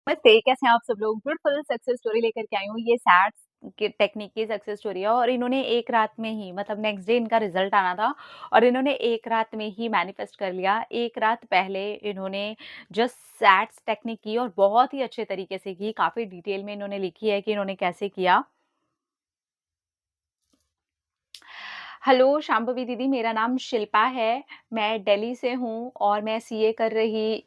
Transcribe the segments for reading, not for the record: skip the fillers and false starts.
नमस्ते, कैसे हैं आप सब लोग? ब्यूटीफुल सक्सेस स्टोरी लेकर के आई हूँ। ये सैड की टेक्निक की सक्सेस स्टोरी है और इन्होंने एक रात में ही मतलब नेक्स्ट डे इनका रिजल्ट आना था और इन्होंने एक रात में ही मैनिफेस्ट कर लिया। एक रात पहले इन्होंने जस्ट सैड्स टेक्निक की और बहुत ही अच्छे तरीके से की। काफ़ी डिटेल में इन्होंने लिखी है कि इन्होंने कैसे किया। हेलो शांभवी दीदी, मेरा नाम शिल्पा है। मैं दिल्ली से हूँ और मैं सीए कर रही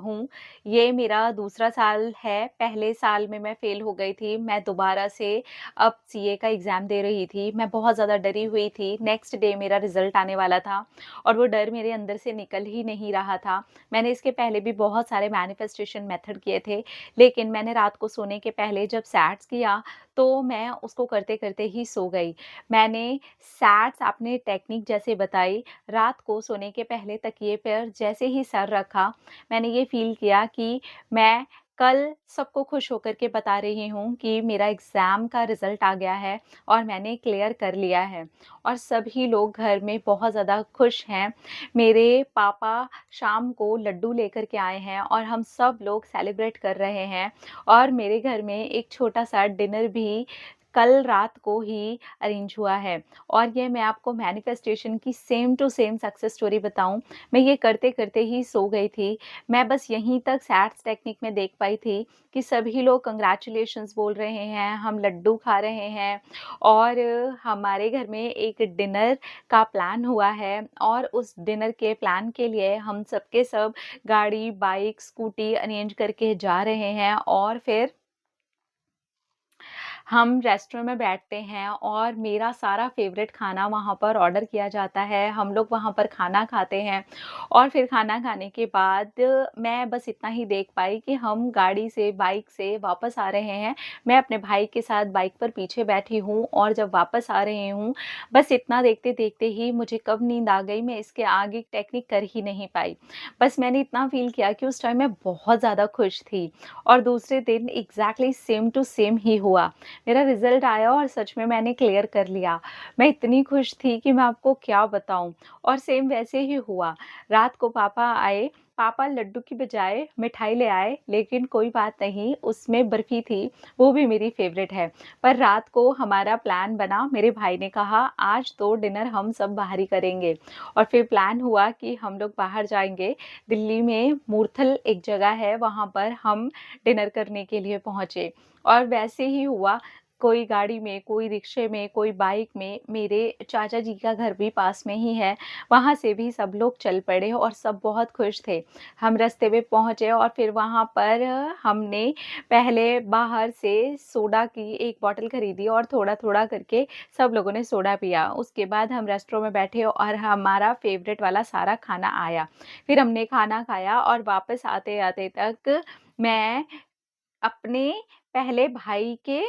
हूँ। ये मेरा दूसरा साल है। पहले साल में मैं फ़ेल हो गई थी। मैं दोबारा से अब सीए का एग्ज़ाम दे रही थी। मैं बहुत ज़्यादा डरी हुई थी। नेक्स्ट डे मेरा रिज़ल्ट आने वाला था और वो डर मेरे अंदर से निकल ही नहीं रहा था। मैंने इसके पहले भी बहुत सारे मैनिफेस्टेशन मेथड किए थे, लेकिन मैंने रात को सोने के पहले जब सैट्स किया, तो मैं उसको करते-करते ही सो गई। मैंने सैट्स आपने टेक्निक जैसे बताई, रात को सोने के पहले तकिए पर जैसे ही सर रखा, मैंने ये फ़ील किया कि मैं कल सबको खुश होकर के बता रही हूँ कि मेरा एग्ज़ाम का रिज़ल्ट आ गया है और मैंने क्लियर कर लिया है और सभी लोग घर में बहुत ज़्यादा खुश हैं। मेरे पापा शाम को लड्डू लेकर के आए हैं और हम सब लोग सेलिब्रेट कर रहे हैं और मेरे घर में एक छोटा-सा डिनर भी कल रात को ही अरेंज हुआ है। और ये मैं आपको मैनिफेस्टेशन की same to same success story बताऊँ, मैं ये करते-करते ही सो गई थी। मैं बस यहीं तक सैट्स टेक्निक में देख पाई थी कि सभी लोग कांग्रेचुलेशंस बोल रहे हैं, हम लड्डू खा रहे हैं और हमारे घर में एक डिनर का प्लान हुआ है और उस डिनर के प्लान के लिए हम सब के सब गाड़ी, बाइक, स्कूटी अरेंज करके जा रहे हैं और फिर हम रेस्टोरेंट में बैठते हैं और मेरा सारा फ़ेवरेट खाना वहाँ पर ऑर्डर किया जाता है। हम लोग वहाँ पर खाना खाते हैं और फिर खाना खाने के बाद मैं बस इतना ही देख पाई कि हम गाड़ी से, बाइक से वापस आ रहे हैं। मैं अपने भाई के साथ बाइक पर पीछे बैठी हूँ और जब वापस आ रही हूँ, बस इतना देखते-देखते ही मुझे कब नींद आ गई, मैं इसके आगे टेक्निक कर ही नहीं पाई। बस मैंने इतना फ़ील किया कि उस टाइम मैं बहुत ज़्यादा खुश थी और दूसरे दिन एग्ज़ैक्टली सेम टू सेम ही हुआ। मेरा रिज़ल्ट आया और सच में मैंने क्लियर कर लिया। मैं इतनी खुश थी कि मैं आपको क्या बताऊँ और सेम वैसे ही हुआ। रात को पापा आए, पापा लड्डू की बजाय मिठाई ले आए, लेकिन कोई बात नहीं, उसमें बर्फ़ी थी, वो भी मेरी फ़ेवरेट है। पर रात को हमारा प्लान बना, मेरे भाई ने कहा आज तो डिनर हम सब बाहर ही करेंगे और फिर प्लान हुआ कि हम लोग बाहर जाएँगे। दिल्ली में मूर्थल एक जगह है, वहाँ पर हम डिनर करने के लिए पहुँचे और वैसे ही हुआ। कोई गाड़ी में, कोई रिक्शे में, कोई बाइक में, मेरे चाचा जी का घर भी पास में ही है, वहाँ से भी सब लोग चल पड़े और सब बहुत खुश थे। हम रास्ते में पहुँचे और फिर वहाँ पर हमने पहले बाहर से सोडा की एक बॉटल खरीदी और थोड़ा-थोड़ा करके सब लोगों ने सोडा पिया। उसके बाद हम रेस्टोरेंट में बैठे और हमारा फ़ेवरेट वाला सारा खाना आया। फिर हमने खाना खाया और वापस आते-आते तक मैं अपने पहले भाई के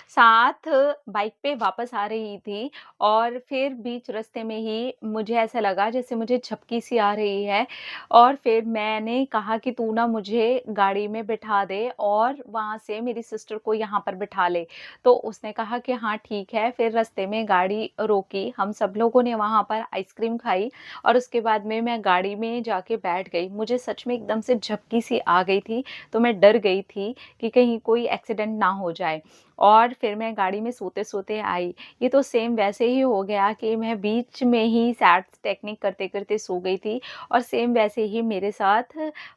साथ बाइक पे वापस आ रही थी और फिर बीच रास्ते में ही मुझे ऐसा लगा जैसे मुझे झपकी सी आ रही है और फिर मैंने कहा कि तू ना मुझे गाड़ी में बिठा दे और वहाँ से मेरी सिस्टर को यहाँ पर बिठा ले। तो उसने कहा कि हाँ ठीक है, फिर रास्ते में गाड़ी रोकी, हम सब लोगों ने वहाँ पर आइसक्रीम खाई और उसके बाद में मैं गाड़ी में जाके बैठ गई। मुझे सच में एकदम से झपकी सी आ गई थी, तो मैं डर गई थी कि कहीं कोई एक्सीडेंट ना हो जाए। और फिर मैं गाड़ी में सोते-सोते आई। ये तो सेम वैसे ही हो गया कि मैं बीच में ही सैट्स टेक्निक करते-करते सो गई थी और सेम वैसे ही मेरे साथ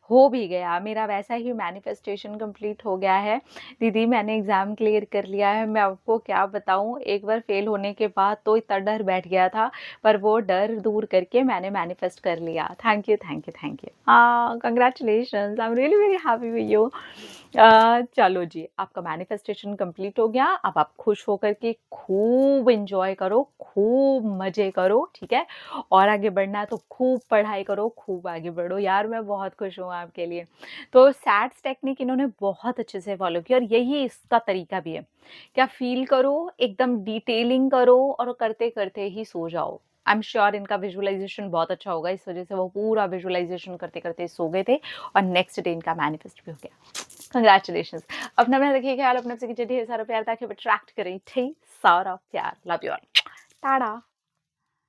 हो भी गया। मेरा वैसा ही मैनिफेस्टेशन कंप्लीट हो गया है। दीदी मैंने एग्ज़ाम क्लियर कर लिया है, मैं आपको क्या बताऊँ, एक बार फेल होने के बाद तो इतना डर बैठ गया था, पर वो डर दूर करके मैंने मैनिफेस्ट कर लिया। Thank you, thank you, thank you. Congratulations, I am really very happy with you. चलो जी, आपका मैनिफेस्टेशन कंप्लीट हो गया। अब आप खुश होकर के खूब एन्जॉय करो, खूब मज़े करो, ठीक है? और आगे बढ़ना है तो खूब पढ़ाई करो, खूब आगे बढ़ो। यार मैं बहुत खुश हूँ आपके लिए। तो सैट्स टेक्निक इन्होंने बहुत अच्छे से फ़ॉलो की और यही इसका तरीका भी है। क्या फ़ील करो, एकदम डिटेलिंग करो और करते-करते ही सो जाओ। आई एम श्योर इनका विजुअलाइज़ेशन बहुत अच्छा होगा, इस वज़ह से वो पूरा विजुअलाइज़ेशन करते-करते सो गए थे और नेक्स्ट डे इनका मैनिफेस्ट भी हो गया। कांग्रेचुलेशंस। अपना ध्यान रखिए, ख्याल अपने से कीजिए, ढेर सारा प्यार ताकि वो अट्रैक्ट करें ढेर सारा प्यार। Love you all. टाटा।